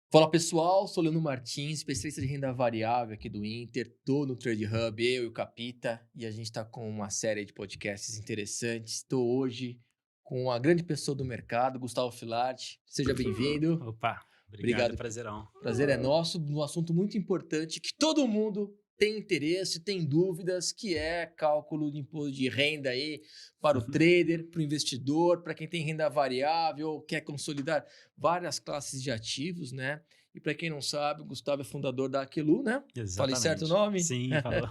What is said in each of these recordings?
Fala pessoal, sou Leandro Martins, especialista de renda variável aqui do Inter. Tô no Trade Hub, eu e o Capita, e a gente tá com uma série de podcasts interessantes. Estou hoje com a grande pessoa do mercado, Gustavo Filati. Seja bem-vindo. Opa, obrigado, é Obrigado. prazerão. Prazer é nosso, um assunto muito importante que todo mundo tem interesse, tem dúvidas, que é cálculo de imposto de renda aí para o trader, para o investidor, para quem tem renda variável, quer consolidar várias classes de ativos, né? E para quem não sabe, o Gustavo é fundador da Aquelu, né? Falei certo o Exatamente. nome? Sim, falou.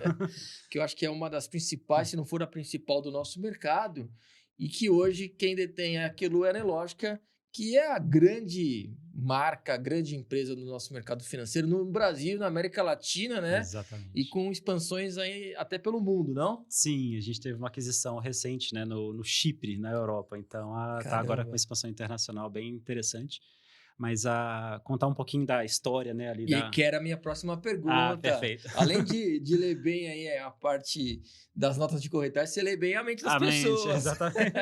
Que eu acho que é uma das principais, se não for a principal do nosso mercado, e que hoje quem detém a Aquelu é a Nelógica, que é a grande marca, a grande empresa do nosso mercado financeiro no Brasil, na América Latina, né? E Exatamente. com expansões aí até pelo mundo, não? Sim, a gente teve uma aquisição recente, né, no Chipre, na Europa, então tá agora com uma Caramba. expansão internacional bem interessante, mas contar um pouquinho da história, né, ali E aí, da que era a minha próxima ah, pergunta. perfeito. Além de ler bem aí a parte das notas de corretagem, você lê bem a mente das A mente, pessoas. exatamente.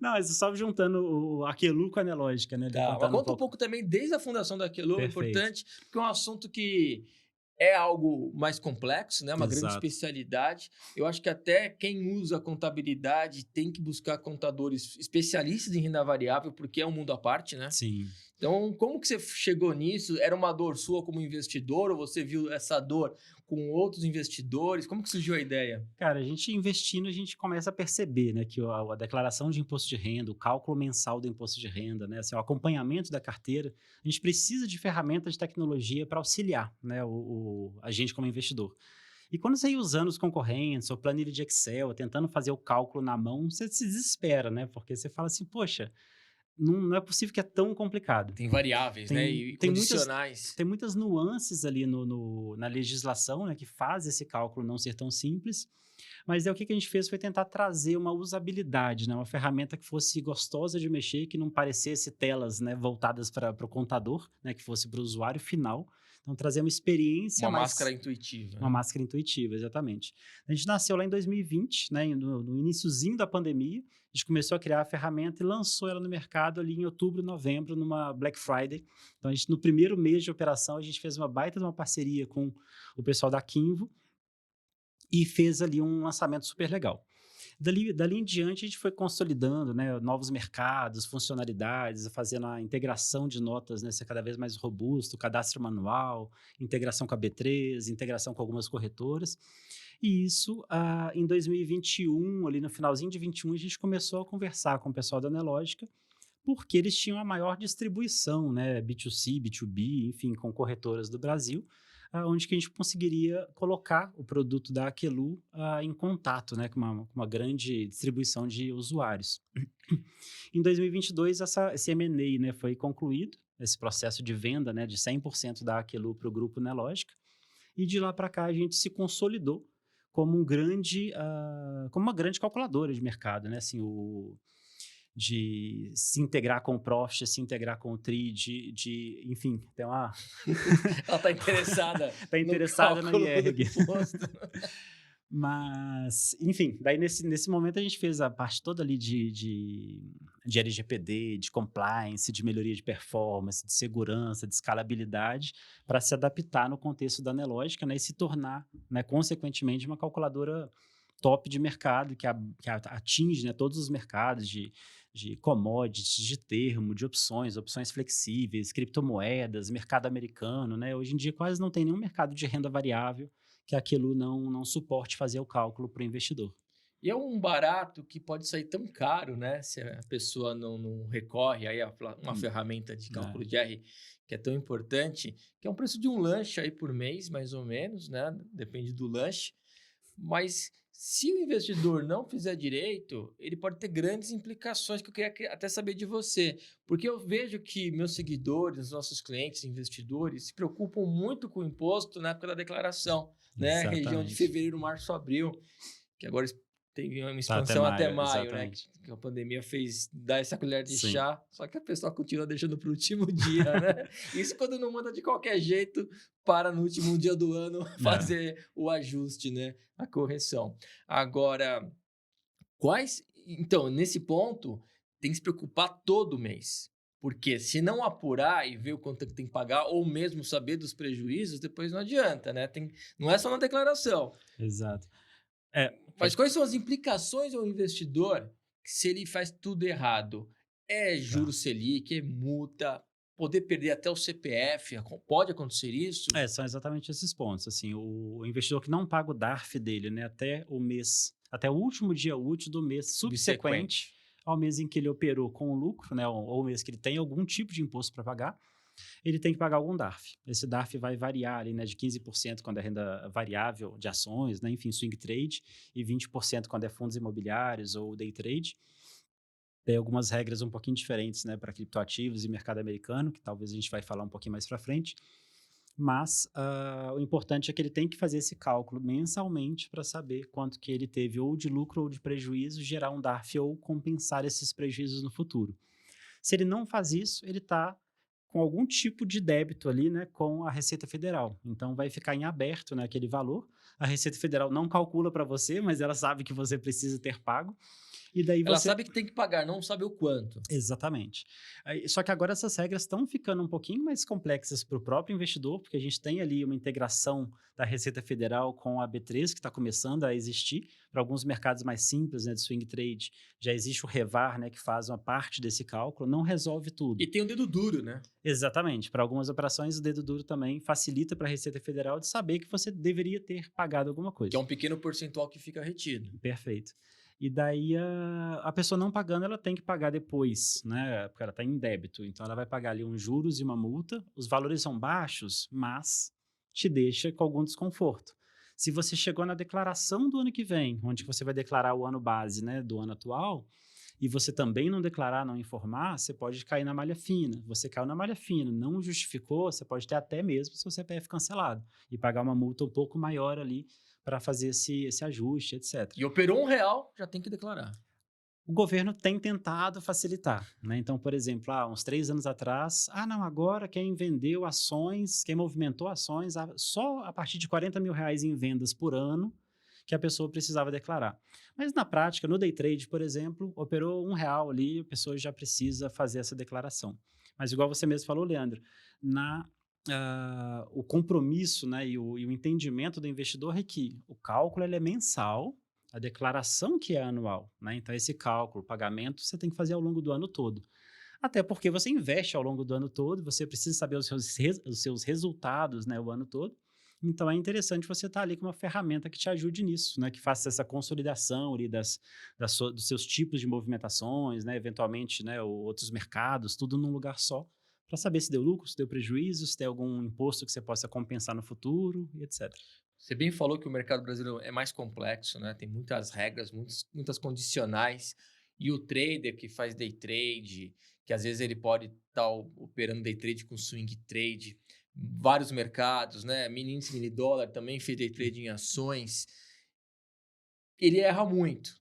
Não, mas só juntando o Aquelu com a Nelogica, né, ele Tá, mas contando um conta um pouco. pouco também desde a fundação da Aqueloo, é Perfeito, importante, porque é um assunto que é algo mais complexo, né, uma grande exato. especialidade. Eu acho que até quem usa contabilidade tem que buscar contadores especialistas em renda variável, porque é um mundo à parte, né. Sim. Então, como que você chegou nisso? Era uma dor sua como investidor ou você viu essa dor com outros investidores? Como que surgiu a ideia? Cara, a gente investindo, a gente começa a perceber, né, que a declaração de imposto de renda, o cálculo mensal do imposto de renda, né, assim, o acompanhamento da carteira, a gente precisa de ferramentas de tecnologia para auxiliar, né, a gente como investidor. E quando você ia usando os concorrentes, ou planilha de Excel, tentando fazer o cálculo na mão, você se desespera, né, porque você fala assim, poxa, não é possível que é tão complicado. Tem variáveis, né, Tem, e tem muitas condicionais. tem muitas nuances ali na legislação, né, que faz esse cálculo não ser tão simples, mas o que que a gente fez foi tentar trazer uma usabilidade, né, uma ferramenta que fosse gostosa de mexer, que não parecesse telas, né, voltadas para o contador, né, que fosse para o usuário final. Então trazer uma experiência Uma máscara mais intuitiva, uma né. máscara intuitiva, exatamente. A gente nasceu lá em 2020, né, no iniciozinho da pandemia, a gente começou a criar a ferramenta e lançou ela no mercado ali em outubro, novembro, numa Black Friday. Então a gente no primeiro mês de operação, a gente fez uma baita de uma parceria com o pessoal da Kinvo e fez ali um lançamento super legal. Dali em diante, a gente foi consolidando, né, novos mercados, funcionalidades, fazendo a integração de notas, né, ser cada vez mais robusto, cadastro manual, integração com a B3, integração com algumas corretoras. E isso, em 2021, ali no finalzinho de 21, a gente começou a conversar com o pessoal da Nelogica, porque eles tinham a maior distribuição, né, B2C, B2B, enfim, com corretoras do Brasil, onde que a gente conseguiria colocar o produto da Aquelu, em contato, né, com uma grande distribuição de usuários. Em 2022 esse M&A, né, foi concluído, esse processo de venda, né, de 100% da Aquelu para o grupo Nelogica, e de lá para cá a gente se consolidou como uma grande calculadora de mercado, né, assim, de se integrar com o Profit, se integrar com o Tri, enfim, tem uma Ela tá interessada tá no interessada na cálculo do IERG. imposto. Mas, enfim, daí nesse momento a gente fez a parte toda ali de LGPD, de compliance, de melhoria de performance, de segurança, de escalabilidade, para se adaptar no contexto da Nelogica, né, e se tornar, né, consequentemente, uma calculadora top de mercado, que atinge, né, todos os mercados de commodities, de termo, de opções flexíveis, criptomoedas, mercado americano, né? Hoje em dia quase não tem nenhum mercado de renda variável que aquilo não suporte fazer o cálculo para o investidor. E é um barato que pode sair tão caro, né, se a pessoa não recorre aí a uma Hum, ferramenta de é. cálculo de R, que é tão importante, que é um preço de um lanche aí por mês, mais ou menos, né, depende do lanche. Mas se o investidor não fizer direito, ele pode ter grandes implicações que eu queria até saber de você. Porque eu vejo que meus seguidores, nossos clientes, investidores, se preocupam muito com o imposto na época da declaração, né? Região de Exatamente. fevereiro, março, abril, que agora tem uma Tá até expansão até maio, maio, né? Que exatamente. que a pandemia fez dar essa colher de Sim. chá, só que a pessoa continua deixando para o último dia, né? Isso quando não manda de qualquer jeito, para no último dia do ano É. fazer o ajuste, né? A correção. Agora, então, nesse ponto, tem que se preocupar todo mês. Porque se não apurar e ver o quanto que tem que pagar, ou mesmo saber dos prejuízos, depois não adianta, né? Não é só na declaração. Exato. É, Mas quais são as implicações ao investidor se ele faz tudo errado? É tá. juros Selic, é multa, poder perder até o CPF, pode acontecer isso? São exatamente esses pontos. Assim, o investidor que não paga o DARF dele, né, até o último dia útil do mês subsequente Subsequente. ao mês em que ele operou com o lucro, né, ou o mês que ele tem algum tipo de imposto para pagar, ele tem que pagar algum DARF. Esse DARF vai variar ali, né, de 15% quando é renda variável de ações, né, enfim, swing trade, e 20% quando é fundos imobiliários ou day trade. Tem algumas regras um pouquinho diferentes, né, para criptoativos e mercado americano, que talvez a gente vai falar um pouquinho mais para frente. Mas o importante é que ele tem que fazer esse cálculo mensalmente para saber quanto que ele teve ou de lucro ou de prejuízo, gerar um DARF ou compensar esses prejuízos no futuro. Se ele não faz isso, ele está com algum tipo de débito ali, né, com a Receita Federal. Então vai ficar em aberto, né, aquele valor. A Receita Federal não calcula para você, mas ela sabe que você precisa ter pago. E daí Ela você sabe que tem que pagar, não sabe o quanto. Exatamente. Só que agora essas regras estão ficando um pouquinho mais complexas para o próprio investidor, porque a gente tem ali uma integração da Receita Federal com a B3, que está começando a existir. Para alguns mercados mais simples, né, de swing trade, já existe o Revar, né, que faz uma parte desse cálculo, não resolve tudo. E tem o dedo duro, né? Exatamente. Para algumas operações, o dedo duro também facilita para a Receita Federal de saber que você deveria ter pagado alguma Que coisa. é um pequeno percentual que fica retido. Perfeito. E daí a pessoa não pagando, ela tem que pagar depois, né? Porque ela está em débito. Então ela vai pagar ali uns juros e uma multa. Os valores são baixos, mas te deixa com algum desconforto. Se você chegou na declaração do ano que vem, onde você vai declarar o ano base, né, do ano atual, e você também não declarar, não informar, você pode cair na malha fina. Você caiu na malha fina, não justificou, você pode ter até mesmo seu CPF cancelado e pagar uma multa um pouco maior ali para fazer esse ajuste, etc. E operou R$ 1, já tem que declarar. O governo tem tentado facilitar, né? Então, por exemplo, uns 3 anos atrás, não, agora quem vendeu ações, quem movimentou ações, só a partir de R$ 40.000 em vendas por ano que a pessoa precisava declarar. Mas na prática, no day trade, por exemplo, operou R$ 1 ali, a pessoa já precisa fazer essa declaração. Mas igual você mesmo falou, Leandro, o compromisso, né, e o entendimento do investidor é que o cálculo ele é mensal, a declaração que é anual, né? Então, esse cálculo, pagamento, você tem que fazer ao longo do ano todo. Até porque você investe ao longo do ano todo, você precisa saber os seus resultados, né, o ano todo. Então, é interessante você estar ali com uma ferramenta que te ajude nisso, né? Que faça essa consolidação ali dos seus tipos de movimentações, né? Eventualmente, né, outros mercados, tudo num lugar só, para saber se deu lucro, se deu prejuízo, se tem algum imposto que você possa compensar no futuro e etc. Você bem falou que o mercado brasileiro é mais complexo, né? Tem muitas regras, muitas condicionais. E o trader que faz day trade, que às vezes ele pode estar operando day trade com swing trade, vários mercados, né? Mini índice, mini dólar, também fez day trade em ações. Ele erra muito,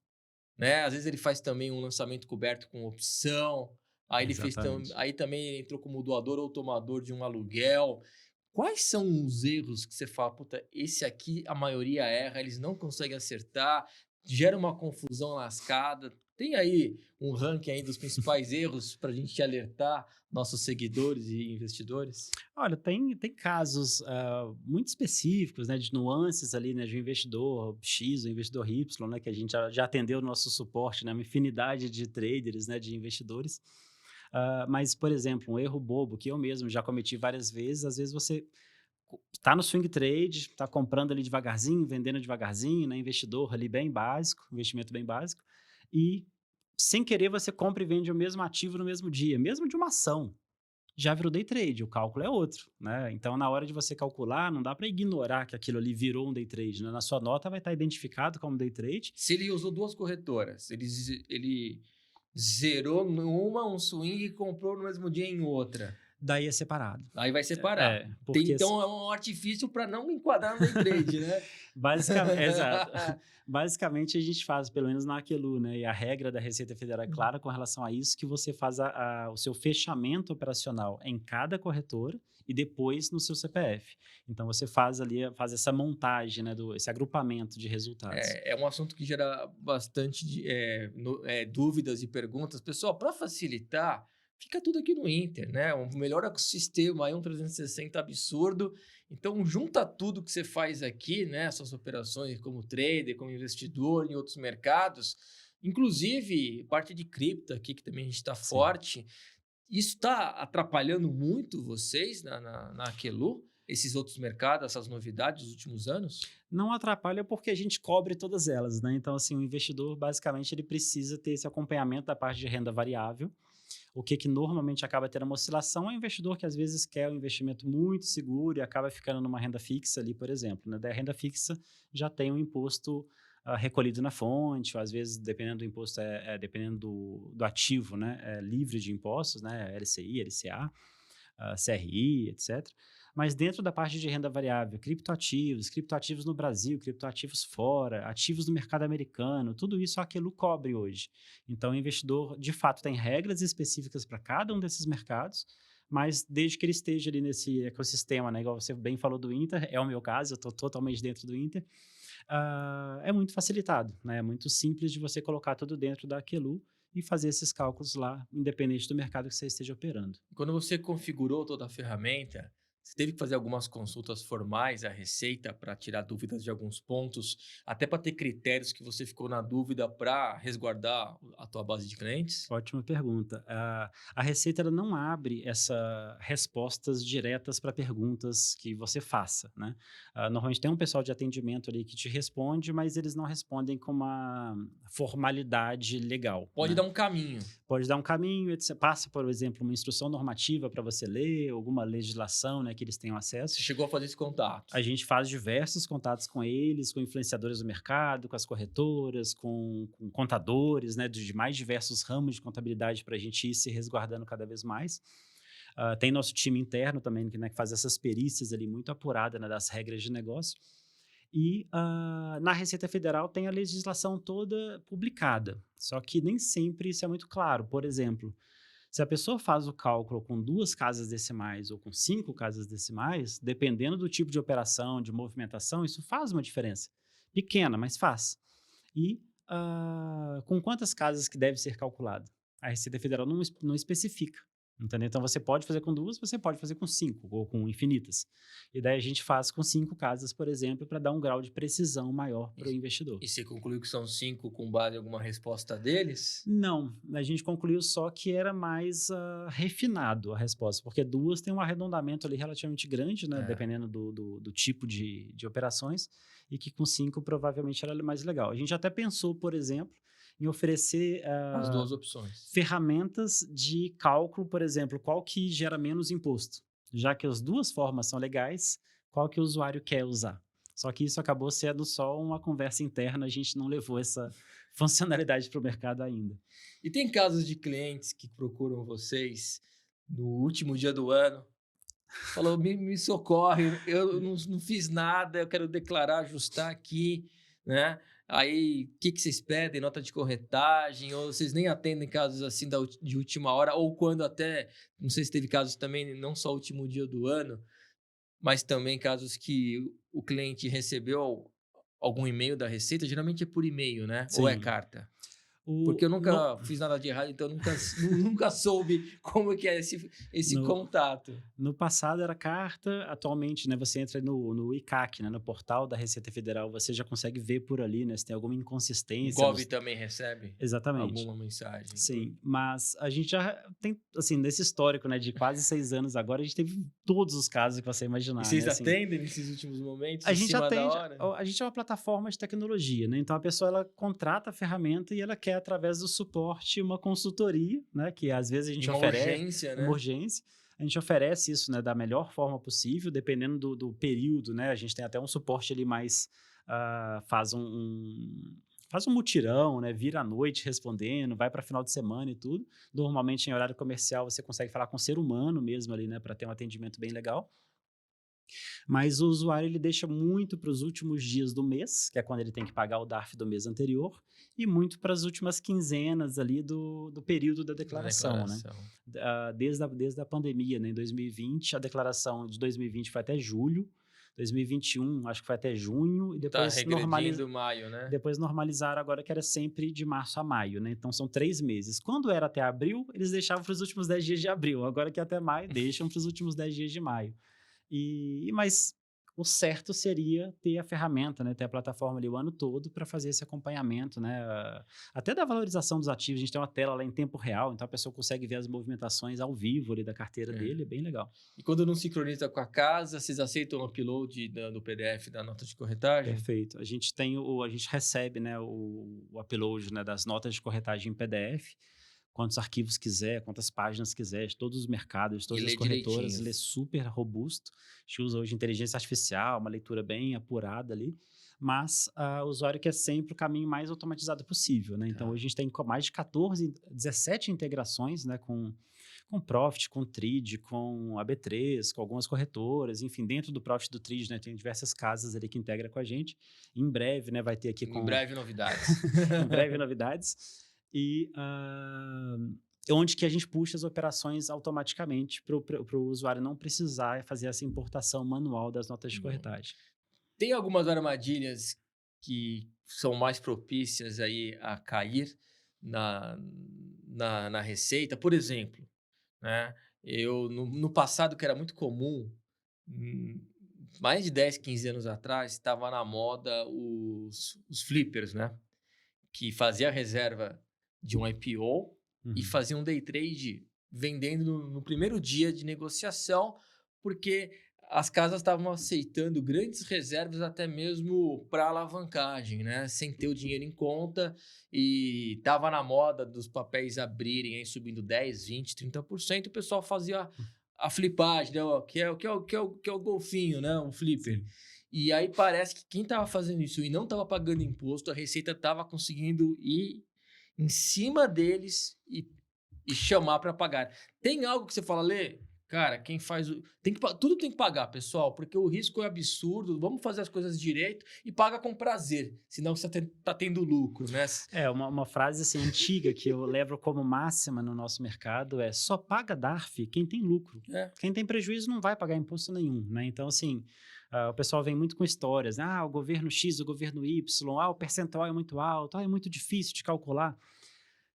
né? Às vezes ele faz também um lançamento coberto com opção. Exatamente. Aí também ele entrou como doador ou tomador de um aluguel. Quais são os erros que você fala, puta, esse aqui a maioria erra, eles não conseguem acertar, gera uma confusão lascada. Tem aí um ranking aí dos principais erros para a gente alertar nossos seguidores e investidores? Olha, tem casos muito específicos, né, de nuances ali, né, de um investidor X, um investidor Y, né, que a gente já atendeu no nosso suporte, né, uma infinidade de traders, né, de investidores. Mas, por exemplo, um erro bobo que eu mesmo já cometi várias vezes, às vezes você está no swing trade, está comprando ali devagarzinho, vendendo devagarzinho, né, investidor ali bem básico, investimento bem básico, e sem querer você compra e vende o mesmo ativo no mesmo dia, mesmo de uma ação. Já virou day trade, o cálculo é outro, né? Então, na hora de você calcular, não dá para ignorar que aquilo ali virou um day trade, né? Na sua nota vai estar identificado como day trade. Se ele usou duas corretoras, ele zerou numa um swing e comprou no mesmo dia em outra. Daí é separado. Aí vai separar. Porque Então é um artifício para não enquadrar no day trade, né? exato. Basicamente, a gente faz, pelo menos na Aquelu, né? E a regra da Receita Federal é clara com relação a isso, que você faz o seu fechamento operacional em cada corretora e depois no seu CPF. Então, você faz essa montagem, né? Esse agrupamento de resultados. É um assunto que gera bastante dúvidas e perguntas. Pessoal, para facilitar, fica tudo aqui no Inter, né? Um melhor ecossistema, aí um 360 absurdo. Então, junta tudo que você faz aqui, né? Suas operações como trader, como investidor em outros mercados, inclusive parte de cripto aqui, que também a gente está Sim. forte. Isso está atrapalhando muito vocês na Aquelu? Esses outros mercados, essas novidades dos últimos anos? Não atrapalha porque a gente cobre todas elas, né? Então, assim, o investidor, basicamente, ele precisa ter esse acompanhamento da parte de renda variável. O que normalmente acaba tendo uma oscilação é o investidor que às vezes quer um investimento muito seguro e acaba ficando numa renda fixa ali, por exemplo, né? Daí a renda fixa já tem um imposto recolhido na fonte, ou às vezes, dependendo do imposto, dependendo do ativo, né? É livre de impostos, né? LCI, LCA, CRI, etc. Mas dentro da parte de renda variável, criptoativos no Brasil, criptoativos fora, ativos no mercado americano, tudo isso a Aquelu cobre hoje. Então, o investidor, de fato, tem regras específicas para cada um desses mercados, mas desde que ele esteja ali nesse ecossistema, né? Igual você bem falou do Inter, é o meu caso, eu estou totalmente dentro do Inter, é muito facilitado, né? É muito simples de você colocar tudo dentro da Aquelu e fazer esses cálculos lá, independente do mercado que você esteja operando. Quando você configurou toda a ferramenta, você teve que fazer algumas consultas formais à Receita para tirar dúvidas de alguns pontos, até para ter critérios que você ficou na dúvida para resguardar a tua base de clientes? Ótima pergunta. A Receita ela não abre essa respostas diretas para perguntas que você faça, né? Normalmente tem um pessoal de atendimento ali que te responde, mas eles não respondem com uma formalidade legal, Pode né? dar um caminho. Pode dar um caminho, você passa, por exemplo, uma instrução normativa para você ler, alguma legislação, né, que eles tenham acesso. Você chegou a fazer esse contato. A gente faz diversos contatos com eles, com influenciadores do mercado, com as corretoras, com contadores, né, de mais diversos ramos de contabilidade para a gente ir se resguardando cada vez mais. Tem nosso time interno também, que, né, que faz essas perícias ali muito apurada, né, das regras de negócio. E na Receita Federal tem a legislação toda publicada, só que nem sempre isso é muito claro. Por exemplo, se a pessoa faz o cálculo com 2 casas decimais ou com 5 casas decimais, dependendo do tipo de operação, de movimentação, isso faz uma diferença. Pequena, mas faz. E com quantas casas que deve ser calculado? A Receita Federal não especifica. Entendeu? Então você pode fazer com 2, você pode fazer com 5 ou com infinitas. E daí a gente faz com 5 casas, por exemplo, para dar um grau de precisão maior para o investidor. E você concluiu que são 5 com base em alguma resposta deles? Não, a gente concluiu só que era mais refinado a resposta, porque 2 tem um arredondamento ali relativamente grande, né, É. dependendo do tipo de operações, e que com 5 provavelmente era mais legal. A gente até pensou, por exemplo, em oferecer As duas opções. ferramentas de cálculo, por exemplo, qual que gera menos imposto. Já que as 2 formas são legais, qual que o usuário quer usar? Só que isso acabou sendo só uma conversa interna, a gente não levou essa funcionalidade para o mercado ainda. E tem casos de clientes que procuram vocês no último dia do ano, falou, me socorre, eu não fiz nada, eu quero declarar, ajustar aqui, né? Aí, o que vocês pedem? Nota de corretagem? Ou vocês nem atendem casos assim de última hora? Ou quando até, não sei se teve casos também, não só o último dia do ano, mas também casos que o cliente recebeu algum e-mail da Receita, geralmente é por e-mail, né? Ou é Sim. carta? O, Porque eu no, nunca fiz nada de errado, então eu nunca soube como que é esse no, contato. No passado era carta, atualmente, né, você entra no ICAC, né, no portal da Receita Federal, você já consegue ver por ali, né, se tem alguma O inconsistência. Gov também recebe Exatamente. alguma mensagem. Sim, mas a gente já tem, assim, nesse histórico, né, de quase 6 anos agora, a gente teve todos os casos que você E imaginar, né, vocês assim. atendem nesses últimos momentos, A em gente cima da atende, hora? a gente é uma plataforma de tecnologia, né, então a pessoa, ela contrata a ferramenta e ela quer, através do suporte, uma consultoria, né, que às vezes a E gente uma oferece, urgência, uma né? urgência. A gente oferece isso, né, da melhor forma possível, dependendo do período, né? A gente tem até um suporte ali mais, faz um mutirão, né? Vira à noite respondendo, vai para final de semana e tudo. Normalmente em horário comercial você consegue falar com um ser humano mesmo ali, né? Para ter um atendimento bem legal. Mas o usuário, ele deixa muito para os últimos dias do mês, que é quando ele tem que pagar o DARF do mês anterior, e muito para as últimas quinzenas ali do período da Na declaração, né? declaração. Desde a pandemia, né, em 2020, a declaração de 2020 foi até julho, 2021, acho que foi até junho, e Tá depois regredindo maio, né? depois normalizaram agora que era sempre de março a maio, né? Então são 3 meses. Quando era até abril, eles deixavam para os últimos 10 dias de abril. Agora que é até maio, deixam para os últimos 10 dias de maio. Mas o certo seria ter a ferramenta, né? Ter a plataforma ali o ano todo para fazer esse acompanhamento, né? Até da valorização dos ativos. A gente tem uma tela lá em tempo real, então a pessoa consegue ver as movimentações ao vivo ali da carteira dele, é bem legal. E quando não sincroniza com a casa, vocês aceitam o upload do PDF da nota de corretagem? Perfeito. A gente recebe, né, o upload, né, das notas de corretagem em PDF, quantos arquivos quiser, quantas páginas quiser, de todos os mercados, de todas as corretoras, direitinho. ele é super robusto. A gente usa hoje inteligência artificial, uma leitura bem apurada ali, mas o usuário quer sempre o caminho mais automatizado possível, né? Então, hoje a gente tem mais de 17 integrações, né, com Profit, com Trid, com a B3, com algumas corretoras, enfim, dentro do Profit do Trid, né, tem diversas casas ali que integra com a gente. Em breve, né, vai ter aqui Em breve novidades. em breve novidades. E onde que a gente puxa as operações automaticamente para o usuário não precisar fazer essa importação manual das notas de corretagem. Tem algumas armadilhas que são mais propícias aí a cair na receita. Por exemplo, né, no passado, que era muito comum, mais de 10, 15 anos atrás, estava na moda os flippers, né? Que fazia a reserva de um IPO e fazia um day trade vendendo no primeiro dia de negociação, porque as casas estavam aceitando grandes reservas até mesmo para alavancagem, né? Sem ter o dinheiro em conta, e estava na moda dos papéis abrirem aí subindo 10, 20, 30%, o pessoal fazia a flipagem, né? Que é o golfinho, né? Um flipper. Sim. E aí parece que quem estava fazendo isso e não estava pagando imposto, a Receita estava conseguindo ir em cima deles e chamar para pagar. Tem algo que você fala, Lê? Cara, quem faz tudo tem que pagar, pessoal, porque o risco é absurdo. Vamos fazer as coisas direito e paga com prazer, senão você tá tendo lucro, né? Uma frase assim antiga que eu levo como máxima no nosso mercado é: só paga DARF quem tem lucro. Quem tem prejuízo não vai pagar imposto nenhum, né? Então, assim, o pessoal vem muito com histórias, né? O governo X, o governo Y, o percentual é muito alto, é muito difícil de calcular.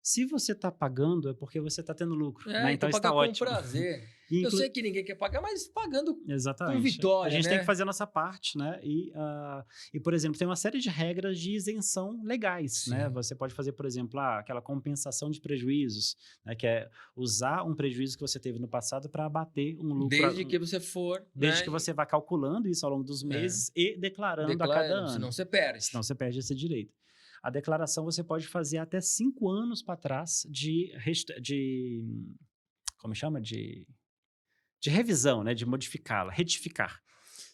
Se você está pagando, é porque você está tendo lucro, né? Então está ótimo. Com prazer. Eu sei que ninguém quer pagar, mas pagando Exatamente. Com vitória, a gente tem que fazer a nossa parte, né? E, por exemplo, tem uma série de regras de isenção legais, Sim. né? Você pode fazer, por exemplo, aquela compensação de prejuízos, né? Que é usar um prejuízo que você teve no passado para abater um lucro. Desde que você for... Desde que você vá calculando isso ao longo dos meses e declarando a cada ano. Senão você perde. Senão você perde esse direito. A declaração você pode fazer até 5 anos para trás de como chama? De revisão, né? De modificá-la, retificar.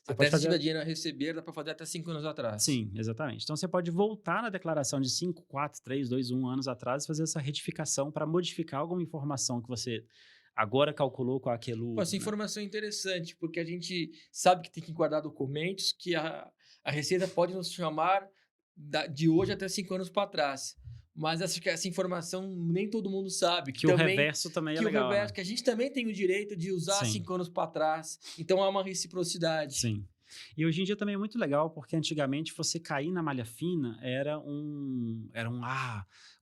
Você até se tiver dinheiro a receber, dá para fazer até 5 anos atrás. Sim, exatamente. Então, você pode voltar na declaração de 5, 4, 3, 2, 1 anos atrás e fazer essa retificação para modificar alguma informação que você agora calculou com aquilo... Essa informação é interessante, porque a gente sabe que tem que guardar documentos, que a Receita pode nos chamar de hoje até 5 anos para trás. Mas essa informação nem todo mundo sabe. Que também, o reverso também é legal. Né? Que a gente também tem o direito de usar 5 anos para trás. Então, há uma reciprocidade. Sim. E hoje em dia também é muito legal, porque antigamente você cair na malha fina era um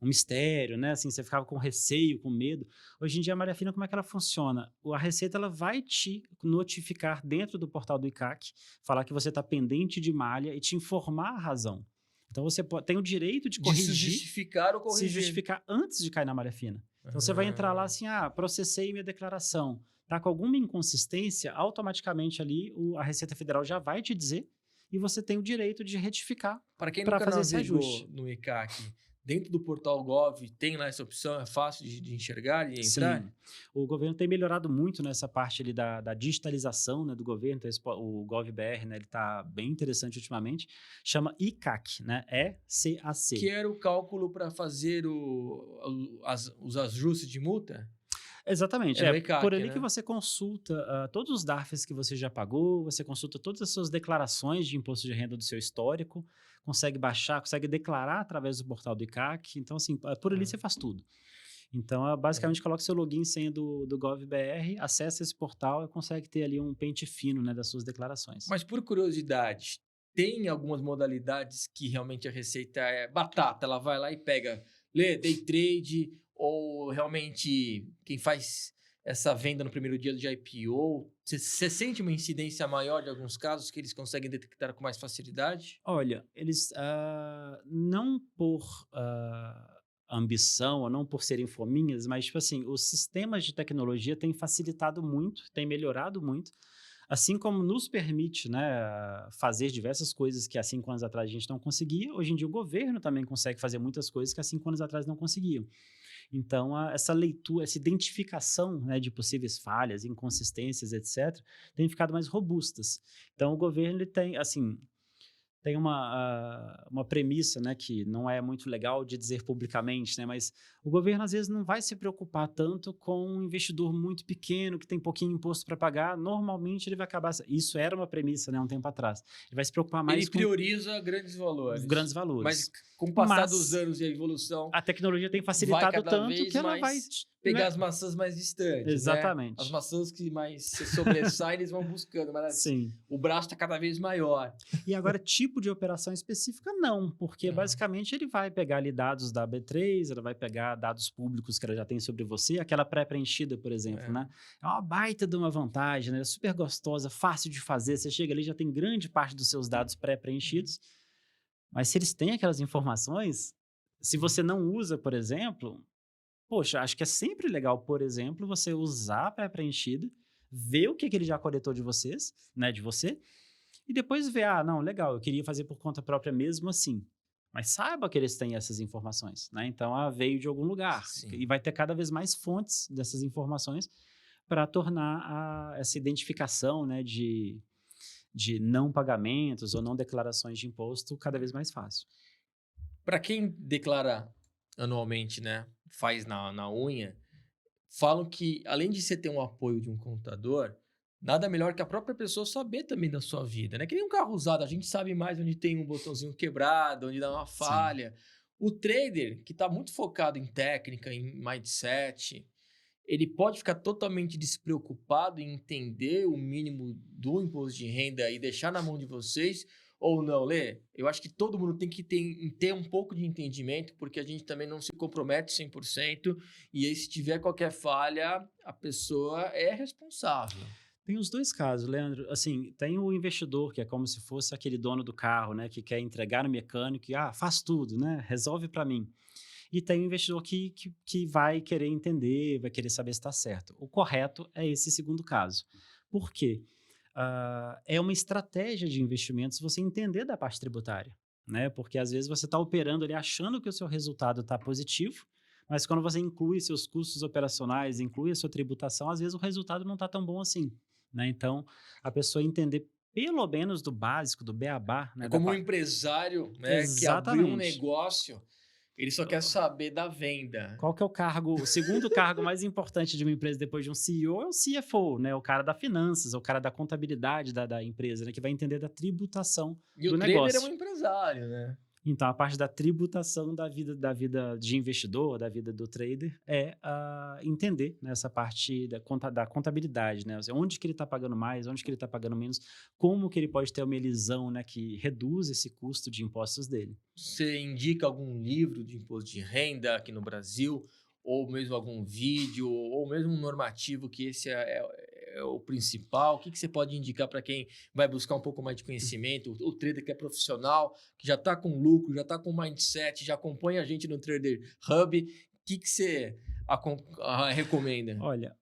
mistério, né? Assim, você ficava com receio, com medo. Hoje em dia a malha fina, como é que ela funciona? A Receita ela vai te notificar dentro do portal do ICAC, falar que você está pendente de malha e te informar a razão. Então, você tem o direito de corrigir, se justificar ou corrigir. Se justificar antes de cair na malha fina. Então, você vai entrar lá assim, processei minha declaração. Tá com alguma inconsistência, automaticamente ali a Receita Federal já vai te dizer e você tem o direito de retificar para fazer esse ajuste. No ICAC, dentro do portal Gov, tem lá essa opção, é fácil de enxergar e entrar? Sim. O governo tem melhorado muito nessa parte ali da digitalização, né, do governo. Então, o GovBR, né, ele está bem interessante ultimamente. Chama ICAC, né? ECAC. Que era o cálculo para fazer os ajustes de multa? Exatamente. ICAC, por ali, né? Que você consulta todos os DARFs que você já pagou, você consulta todas as suas declarações de imposto de renda do seu histórico, consegue baixar, consegue declarar através do portal do ICAC. Então, assim, por ali você faz tudo. Então, É. basicamente, coloca seu login e senha do GovBR, acessa esse portal e consegue ter ali um pente fino, né, das suas declarações. Mas por curiosidade, tem algumas modalidades que realmente a receita é batata, ela vai lá e pega, lê day trade, ou realmente quem faz essa venda no primeiro dia de IPO, você sente uma incidência maior de alguns casos que eles conseguem detectar com mais facilidade? Olha, eles, não por, ambição ou não por serem fominhas, mas, tipo assim, os sistemas de tecnologia têm facilitado muito, têm melhorado muito, assim como nos permite, né, fazer diversas coisas que há 5 anos atrás a gente não conseguia, hoje em dia o governo também consegue fazer muitas coisas que há 5 anos atrás não conseguiam. Então, essa leitura, essa identificação, né, de possíveis falhas, inconsistências, etc., tem ficado mais robustas. Então, o governo ele tem, assim, tem uma premissa, né, que não é muito legal de dizer publicamente, né, mas o governo às vezes não vai se preocupar tanto com um investidor muito pequeno que tem pouquinho imposto para pagar. Normalmente ele vai acabar. Isso era uma premissa, né, um tempo atrás. Ele vai se preocupar Ele mais com prioriza grandes valores, grandes mas valores. com o passar dos Mas anos e a evolução a tecnologia tem vai facilitado cada tanto que vez ela vai, mais pegar né? as maçãs mais distantes, né? As Exatamente. maçãs que mais se sobressaem, eles vão buscando, mas Sim. o braço está cada vez maior. E agora, tipo de operação específica, não, porque Ah, basicamente ele vai pegar ali dados da B3, ela vai pegar dados públicos que ela já tem sobre você, aquela pré-preenchida, por exemplo, é. né? É uma baita de uma vantagem, né? É super gostosa, fácil de fazer. Você chega ali, já tem grande parte dos seus dados pré-preenchidos, mas se eles têm aquelas informações, se você não usa, por exemplo, poxa, acho que é sempre legal, por exemplo, você usar a pré-preenchida, ver o que, que ele já coletou de vocês, né, de você, e depois ver, não, legal, eu queria fazer por conta própria mesmo assim. Mas saiba que eles têm essas informações, né? Então, veio de algum lugar. E Sim. vai ter cada vez mais fontes dessas informações para tornar essa identificação, né, de não pagamentos ou não declarações de imposto cada vez mais fácil. Para quem declara anualmente, né, faz na unha, falam que além de você ter um apoio de um contador, nada melhor que a própria pessoa saber também da sua vida, né? Que nem um carro usado, a gente sabe mais onde tem um botãozinho quebrado, onde dá uma Sim. falha. O trader, que está muito focado em técnica, em mindset, ele pode ficar totalmente despreocupado em entender o mínimo do imposto de renda e deixar na mão de vocês, ou não, Lê? Eu acho que todo mundo tem que ter um pouco de entendimento, porque a gente também não se compromete 100%, e aí se tiver qualquer falha, a pessoa é responsável. Tem os dois casos, Leandro. Assim, tem o investidor, que é como se fosse aquele dono do carro, né, que quer entregar no mecânico e, faz tudo, né, resolve para mim. E tem o investidor que vai querer entender, vai querer saber se está certo. O correto é esse segundo caso. Por quê? É uma estratégia de investimentos você entender da parte tributária, né? Porque às vezes você está operando ali achando que o seu resultado está positivo, mas quando você inclui seus custos operacionais, inclui a sua tributação, às vezes o resultado não está tão bom assim, né? Então, a pessoa entender pelo menos do básico, do beabá, É né? como um empresário, né, que abriu um Exatamente. negócio, ele só quer saber da venda. Qual que é o segundo cargo mais importante de uma empresa depois de um CEO é o CFO, né, o cara da finanças, o cara da contabilidade da empresa, né, que vai entender da tributação E o do trader é um negócio. empresário, né? Então, a parte da tributação da vida de investidor, da vida do trader, é entender, né, essa parte da contabilidade, né? Ou seja, onde que ele está pagando mais, onde que ele está pagando menos, como que ele pode ter uma elisão, né, que reduz esse custo de impostos dele. Você indica algum livro de imposto de renda aqui no Brasil, ou mesmo algum vídeo, ou mesmo um normativo que esse é o principal? O que você pode indicar para quem vai buscar um pouco mais de conhecimento? O trader que é profissional, que já está com lucro, já está com mindset, já acompanha a gente no Trader Hub. O que você recomenda? Olha,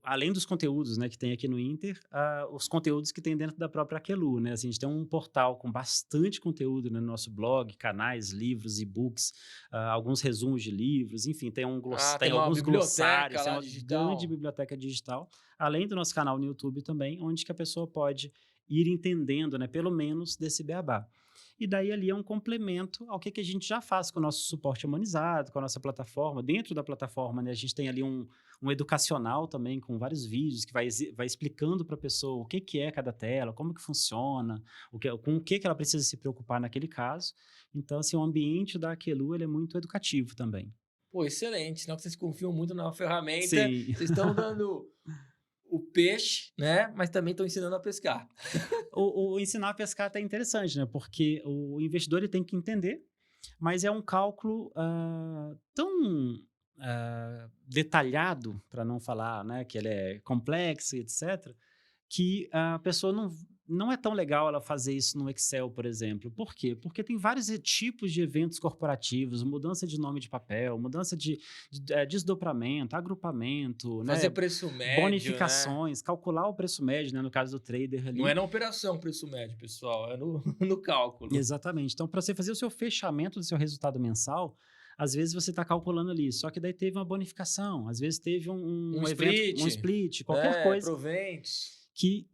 além dos conteúdos, né, que tem aqui no Inter, os conteúdos que tem dentro da própria Aquelu, né? Assim, a gente tem um portal com bastante conteúdo, né, no nosso blog, canais, livros, e-books, alguns resumos de livros, enfim, Ah, tem tem uma alguns biblioteca glossários, tem lá uma grande digital? biblioteca digital, além do nosso canal no YouTube também, onde que a pessoa pode ir entendendo, né, pelo menos desse beabá. E daí ali é um complemento ao que a gente já faz com o nosso suporte humanizado, com a nossa plataforma. Dentro da plataforma, né, a gente tem ali um educacional também, com vários vídeos, que vai explicando para a pessoa o que é cada tela, como que funciona, com o que ela precisa se preocupar naquele caso. Então, assim, o ambiente da Aquelu, ele é muito educativo também. Pô, excelente. Senão que vocês confiam muito na ferramenta, Sim. vocês estão dando o peixe, né? Mas também estão ensinando a pescar. O ensinar a pescar até é interessante, né? Porque o investidor ele tem que entender, mas é um cálculo tão detalhado, para não falar, né, que ele é complexo, etc., que a pessoa não é tão legal ela fazer isso no Excel, por exemplo. Por quê? Porque tem vários tipos de eventos corporativos, mudança de nome de papel, mudança de desdobramento, agrupamento, Fazer né, preço médio, né? bonificações, calcular o preço médio, né, no caso do trader Não ali. é na operação preço médio, pessoal, é no, no cálculo. Exatamente. Então, para você fazer o seu fechamento do seu resultado mensal, às vezes você está calculando ali, só que daí teve uma bonificação, às vezes teve Um um evento, split, um split, qualquer né? coisa Proventos. que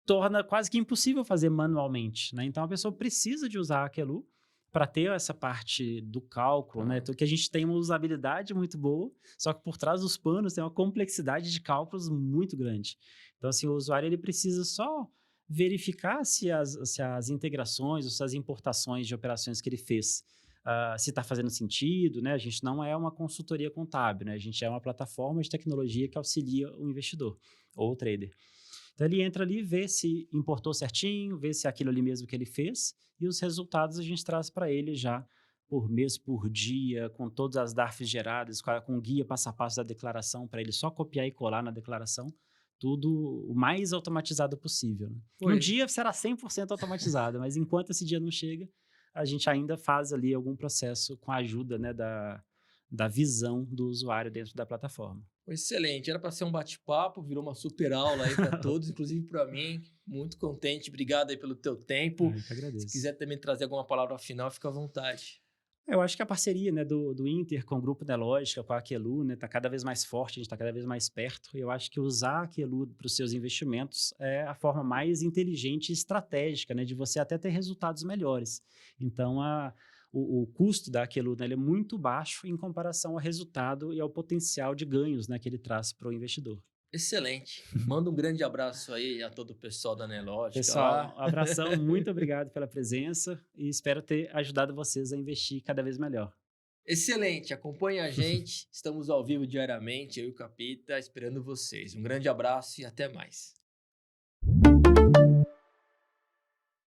torna quase que impossível fazer manualmente, né? Então a pessoa precisa de usar a Aquelu para ter essa parte do cálculo, né? Então, que a gente tem uma usabilidade muito boa, só que por trás dos panos tem uma complexidade de cálculos muito grande. Então, assim, o usuário ele precisa só verificar se as integrações ou se as importações de operações que ele fez se está fazendo sentido, né? A gente não é uma consultoria contábil, né? A gente é uma plataforma de tecnologia que auxilia o investidor ou o trader. Então ele entra ali, vê se importou certinho, vê se é aquilo ali mesmo que ele fez, e os resultados a gente traz para ele já por mês, por dia, com todas as DARFs geradas, com guia passo a passo da declaração, para ele só copiar e colar na declaração, tudo o mais automatizado possível. Né? Um Pois. dia será 100% automatizado, mas enquanto esse dia não chega, a gente ainda faz ali algum processo com a ajuda, né, da visão do usuário dentro da plataforma. Excelente, era para ser um bate-papo, virou uma super aula aí para todos, inclusive para mim. Muito contente, obrigado aí pelo teu tempo. Eu que Se agradeço. quiser também trazer alguma palavra final, fica à vontade. Eu acho que a parceria, né, do Inter com o Grupo Nelogica, com a Aquelu, né, tá cada vez mais forte, a gente está cada vez mais perto. E eu acho que usar a Aquelu para os seus investimentos é a forma mais inteligente e estratégica, né, de você até ter resultados melhores. Então, o custo da Aquelu, né, ele é muito baixo em comparação ao resultado e ao potencial de ganhos, né, que ele traz para o investidor. Excelente. Manda um grande abraço aí a todo o pessoal da Nelogica Pessoal, lá. um abração, muito obrigado pela presença e espero ter ajudado vocês a investir cada vez melhor. Excelente, acompanhe a gente. Estamos ao vivo diariamente, eu e o Capita, esperando vocês. Um grande abraço e até mais.